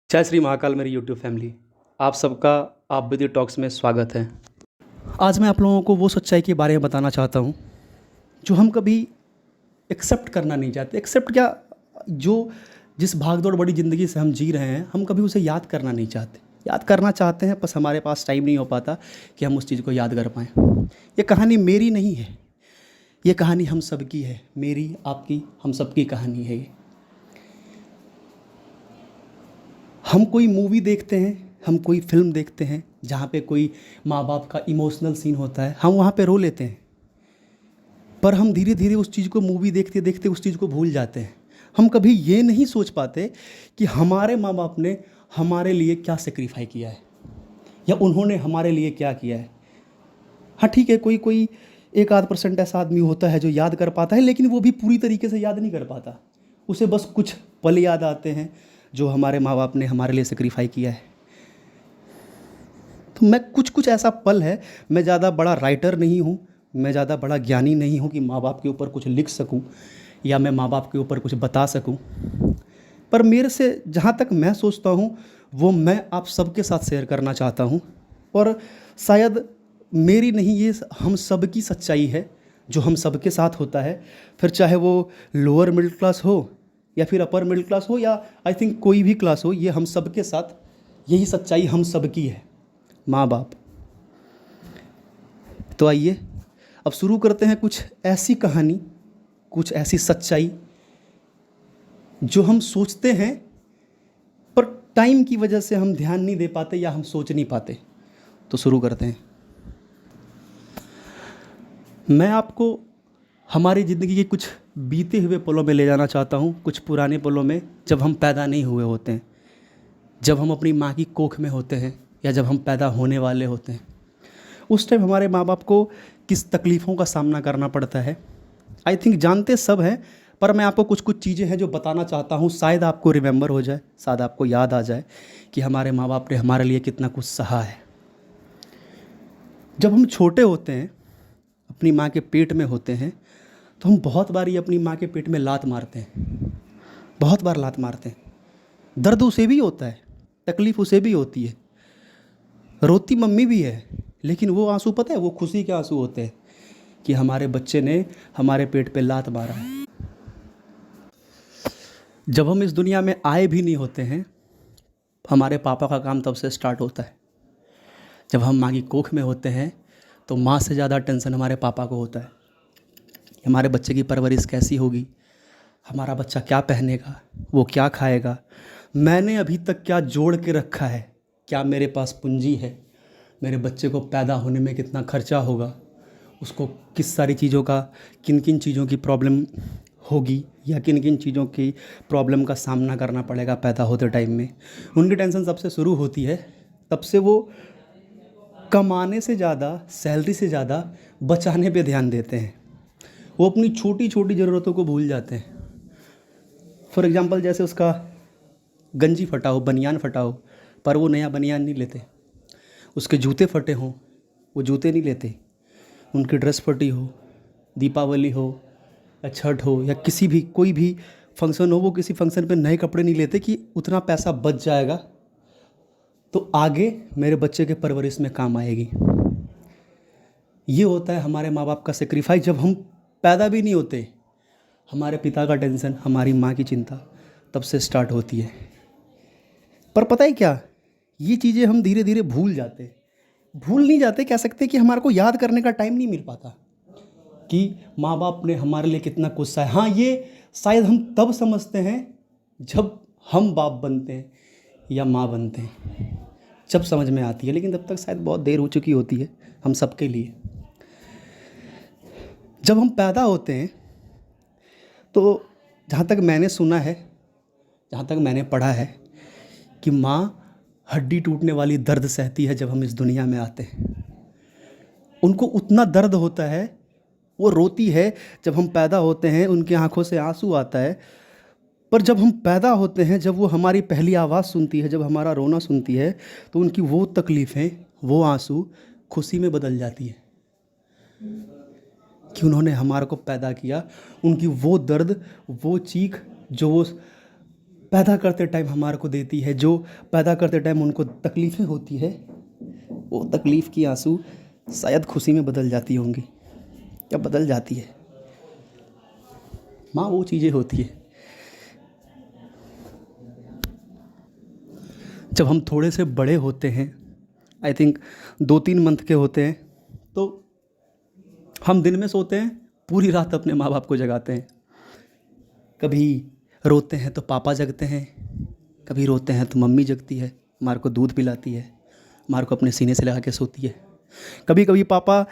जय श्री महाकाल मेरी YouTube family. आप सबका आप विद टॉक्स में स्वागत है। आज मैं आप लोगों को वो सच्चाई के बारे में बताना चाहता हूँ जो हम कभी एक्सेप्ट करना नहीं चाहते। एक्सेप्ट क्या, जो जिस भागदौड़ बड़ी ज़िंदगी से हम जी रहे हैं हम कभी उसे याद करना नहीं चाहते। याद करना चाहते हैं, बस हमारे पास टाइम नहीं हो पाता कि हम उस चीज़ को याद कर पाएँ। ये कहानी मेरी नहीं है, ये कहानी हम सबकी है। मेरी, आपकी, हम सबकी कहानी है ये। हम कोई मूवी देखते हैं, हम कोई फिल्म देखते हैं जहाँ पे कोई माँ बाप का इमोशनल सीन होता है, हम वहाँ पे रो लेते हैं। पर हम धीरे धीरे उस चीज़ को, मूवी देखते देखते उस चीज़ को भूल जाते हैं। हम कभी ये नहीं सोच पाते कि हमारे माँ बाप ने हमारे लिए क्या सेक्रीफाई किया है या उन्होंने हमारे लिए क्या किया है। हाँ ठीक है, कोई कोई 1-8% ऐसा आदमी होता है जो याद कर पाता है, लेकिन वो भी पूरी तरीके से याद नहीं कर पाता। उसे बस कुछ पल याद आते हैं जो हमारे माँ बाप ने हमारे लिए सेक्रीफाई किया है। तो मैं कुछ ऐसा पल है, मैं ज़्यादा बड़ा राइटर नहीं हूँ, मैं ज़्यादा बड़ा ज्ञानी नहीं हूँ कि माँ बाप के ऊपर कुछ लिख सकूँ या मैं माँ बाप के ऊपर कुछ बता सकूँ। पर मेरे से जहाँ तक मैं सोचता हूँ वो मैं आप सबके साथ शेयर करना चाहता हूँ। और शायद मेरी नहीं, ये हम सब की सच्चाई है जो हम सबके साथ होता है। फिर चाहे वो लोअर मिडिल क्लास हो या फिर अपर मिडिल क्लास हो या आई थिंक कोई भी क्लास हो, ये हम सब के साथ यही सच्चाई हम सब की है, माँ बाप। तो आइए अब शुरू करते हैं कुछ ऐसी कहानी, कुछ ऐसी सच्चाई जो हम सोचते हैं पर टाइम की वजह से हम ध्यान नहीं दे पाते या हम सोच नहीं पाते। तो शुरू करते हैं। मैं आपको हमारी ज़िंदगी के कुछ बीते हुए पलों में ले जाना चाहता हूँ, कुछ पुराने पलों में जब हम पैदा नहीं हुए होते हैं, जब हम अपनी माँ की कोख में होते हैं या जब हम पैदा होने वाले होते हैं। उस टाइम हमारे माँ बाप को किस तकलीफ़ों का सामना करना पड़ता है, आई थिंक जानते सब हैं। पर मैं आपको कुछ चीज़ें हैं जो बताना चाहता हूँ, शायद आपको रिमेंबर हो जाए, शायद आपको याद आ जाए कि हमारे माँ बाप ने हमारे लिए कितना कुछ सहा है। जब हम छोटे होते हैं, अपनी माँ के पेट में होते हैं, तो हम बहुत बार ये अपनी माँ के पेट में लात मारते हैं, बहुत बार लात मारते हैं। दर्द उसे भी होता है, तकलीफ़ उसे भी होती है, रोती मम्मी भी है, लेकिन वो आंसू पता है वो खुशी के आंसू होते हैं कि हमारे बच्चे ने हमारे पेट पे लात मारा है। जब हम इस दुनिया में आए भी नहीं होते हैं, हमारे पापा का काम तब से स्टार्ट होता है। जब हम माँ की कोख में होते हैं तो माँ से ज़्यादा टेंशन हमारे पापा को होता है। हमारे बच्चे की परवरिश कैसी होगी, हमारा बच्चा क्या पहनेगा, वो क्या खाएगा, मैंने अभी तक क्या जोड़ के रखा है, क्या मेरे पास पूंजी है, मेरे बच्चे को पैदा होने में कितना खर्चा होगा, उसको किस सारी चीज़ों का, किन किन चीज़ों की प्रॉब्लम होगी या किन किन चीज़ों की प्रॉब्लम का सामना करना पड़ेगा पैदा होते टाइम में। उनकी टेंशन सबसे शुरू होती है, तब से वो कमाने से ज़्यादा, सैलरी से ज़्यादा बचाने पे ध्यान देते हैं। वो अपनी छोटी छोटी ज़रूरतों को भूल जाते हैं। फॉर एग्ज़ाम्पल, जैसे उसका गंजी फटा हो, बनियान फटा हो, पर वो नया बनियान नहीं लेते। उसके जूते फटे हों, वो जूते नहीं लेते। उनकी ड्रेस फटी हो, दीपावली हो या छठ हो या किसी भी कोई भी फंक्शन हो, वो किसी फंक्शन पे नए कपड़े नहीं लेते कि उतना पैसा बच जाएगा तो आगे मेरे बच्चे के परवरिश में काम आएगी। ये होता है हमारे माँ बाप का सेक्रीफाइस। जब हम पैदा भी नहीं होते, हमारे पिता का टेंशन, हमारी माँ की चिंता तब से स्टार्ट होती है। पर पता है क्या, ये चीज़ें हम धीरे धीरे भूल जाते, भूल नहीं जाते, कह सकते कि हमारे को याद करने का टाइम नहीं मिल पाता कि माँ बाप ने हमारे लिए कितना कुछ सहा है। हाँ, ये शायद हम तब समझते हैं जब हम बाप बनते हैं या माँ बनते हैं, जब समझ में आती है, लेकिन तब तक शायद बहुत देर हो चुकी होती है हम सबके लिए। जब हम पैदा होते हैं तो जहाँ तक मैंने सुना है, जहाँ तक मैंने पढ़ा है कि माँ हड्डी टूटने वाली दर्द सहती है जब हम इस दुनिया में आते हैं। उनको उतना दर्द होता है, वो रोती है जब हम पैदा होते हैं, उनकी आंखों से आंसू आता है। पर जब हम पैदा होते हैं, जब वो हमारी पहली आवाज़ सुनती है, जब हमारा रोना सुनती है, तो उनकी वो तकलीफ़ें, वो आंसू खुशी में बदल जाती है कि उन्होंने हमारे को पैदा किया। उनकी वो दर्द, वो चीख जो वो पैदा करते टाइम हमारे को देती है, जो पैदा करते टाइम उनको तकलीफ़ें होती है, वो तकलीफ़ की आंसू शायद खुशी में बदल जाती होंगी या बदल जाती है। माँ वो चीज़ें होती है। जब हम थोड़े से बड़े होते हैं, आई थिंक 2-3 मंथ के होते हैं, तो हम दिन में सोते हैं, पूरी रात अपने माँ बाप को जगाते हैं। कभी रोते हैं तो पापा जगते हैं, कभी रोते हैं तो मम्मी जगती है, हमारे को दूध पिलाती है, हमारे को अपने सीने से लगा के सोती है। कभी कभी पापा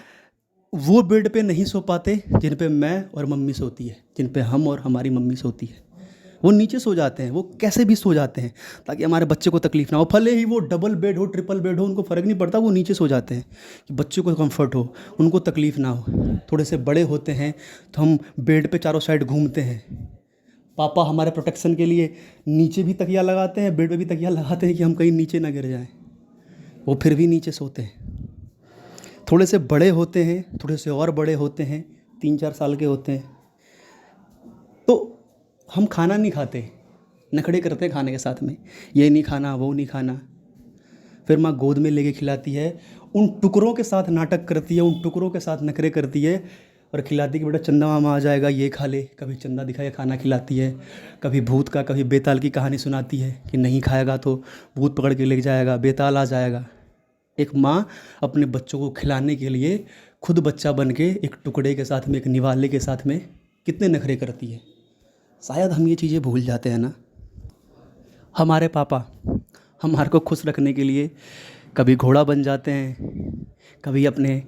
वो बेड पे नहीं सो पाते जिन पे मैं और मम्मी सोती है, जिन पे हम और हमारी मम्मी सोती है, वो नीचे सो जाते हैं। वो कैसे भी सो जाते हैं ताकि हमारे बच्चे को तकलीफ़ ना हो, भले ही वो डबल बेड हो, ट्रिपल बेड हो, उनको फ़र्क नहीं पड़ता, वो नीचे सो जाते हैं कि बच्चे को कंफर्ट हो, उनको तकलीफ़ ना हो। थोड़े से बड़े होते हैं तो हम बेड पे चारों साइड घूमते हैं। पापा हमारे प्रोटेक्शन के लिए नीचे भी तकिया लगाते हैं, बेड पे भी तकिया लगाते हैं कि हम कहीं नीचे ना गिर जाएं। वो फिर भी नीचे सोते हैं। थोड़े से बड़े होते हैं, थोड़े से और बड़े होते हैं, 3-4 साल के होते हैं, तो हम खाना नहीं खाते, नखरे करते हैं खाने के साथ में, ये नहीं खाना, वो नहीं खाना। फिर माँ गोद में लेके खिलाती है, उन टुकड़ों के साथ नाटक करती है, उन टुकड़ों के साथ नखरे करती है और खिलाती कि बेटा चंदा मामा आ जाएगा, ये खा ले। कभी चंदा दिखा के खाना खिलाती है, कभी भूत का, कभी बेताल की कहानी सुनाती है कि नहीं खाएगा तो भूत पकड़ के ले जाएगा, बेताल आ जाएगा। एक माँ अपने बच्चों को खिलाने के लिए खुद बच्चा बन के एक टुकड़े के साथ में, एक निवाले के साथ में कितने नखरे करती है। शायद हम ये चीज़ें भूल जाते हैं ना। हमारे पापा हमारे को खुश रखने के लिए कभी घोड़ा बन जाते हैं, कभी अपने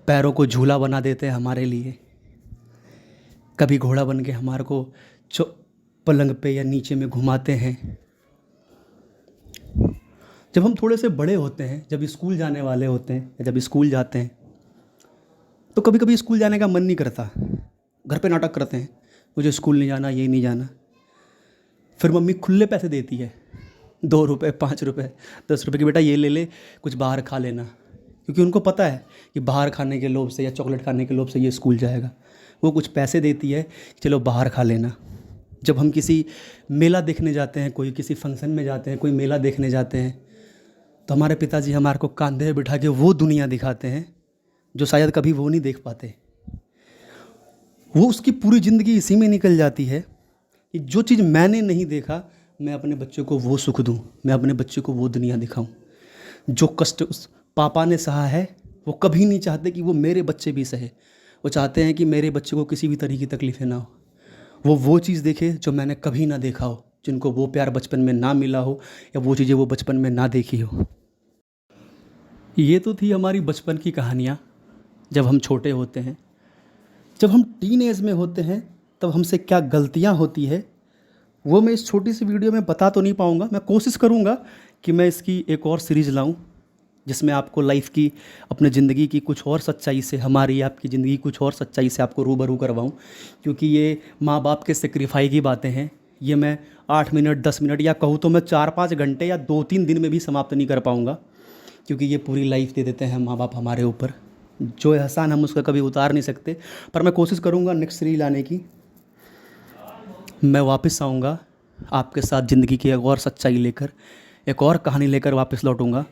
पैरों को झूला बना देते हैं हमारे लिए, कभी घोड़ा बन के हमारे को पलंग पे या नीचे में घुमाते हैं। जब हम थोड़े से बड़े होते हैं, जब स्कूल जाने वाले होते हैं या जब स्कूल जाते हैं, तो कभी कभी स्कूल जाने का मन नहीं करता, घर पे नाटक करते हैं, मुझे स्कूल नहीं जाना, ये नहीं जाना। फिर मम्मी खुले पैसे देती है, 2 रुपये, 5 रुपये, 10 रुपये कि बेटा ये ले ले, कुछ बाहर खा लेना, क्योंकि उनको पता है कि बाहर खाने के लोभ से या चॉकलेट खाने के लोभ से ये स्कूल जाएगा। वो कुछ पैसे देती है, चलो बाहर खा लेना। जब हम किसी मेला देखने जाते हैं, कोई किसी फंक्शन में जाते हैं, कोई मेला देखने जाते हैं, तो हमारे पिताजी हमारे को कंधे पे बिठा के वो दुनिया दिखाते हैं जो शायद कभी वो नहीं देख पाते। वो उसकी पूरी ज़िंदगी इसी में निकल जाती है कि जो चीज़ मैंने नहीं देखा, मैं अपने बच्चे को वो सुख दूँ, मैं अपने बच्चे को वो दुनिया दिखाऊं। जो कष्ट उस पापा ने सहा है, वो कभी नहीं चाहते कि वो मेरे बच्चे भी सहे। वो चाहते हैं कि मेरे बच्चे को किसी भी तरह की तकलीफ़ें ना हो, वो चीज़ देखे जो मैंने कभी ना देखा हो, जिनको वो प्यार बचपन में ना मिला हो या वो चीज़ें वो बचपन में ना देखी हो। ये तो थी हमारी बचपन की कहानियाँ जब हम छोटे होते हैं। जब हम टीन एज में होते हैं तब हमसे क्या गलतियाँ होती है, वो मैं इस छोटी सी वीडियो में बता तो नहीं पाऊँगा। मैं कोशिश करूँगा कि मैं इसकी एक और सीरीज़ लाऊँ जिसमें आपको लाइफ की, अपने ज़िंदगी की कुछ और सच्चाई से, हमारी आपकी ज़िंदगी कुछ और सच्चाई से आपको रूबरू करवाऊँ। क्योंकि ये माँ बाप के सेक्रीफाई की बातें हैं, ये मैं 8 मिनट, 10 मिनट या कहूँ तो मैं 4-5 घंटे या 2-3 दिन में भी समाप्त नहीं कर पाऊँगा, क्योंकि ये पूरी लाइफ दे देते हैं माँ बाप हमारे ऊपर। जो एहसान हम उसका कभी उतार नहीं सकते। पर मैं कोशिश करूँगा नेक्स्ट सीरीज लाने की। मैं वापस आऊँगा आपके साथ ज़िंदगी की एक और सच्चाई लेकर, एक और कहानी लेकर वापस लौटूँगा।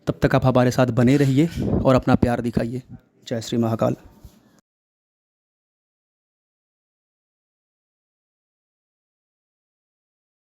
तब तक आप हमारे साथ बने रहिए और अपना प्यार दिखाइए। जय श्री महाकाल।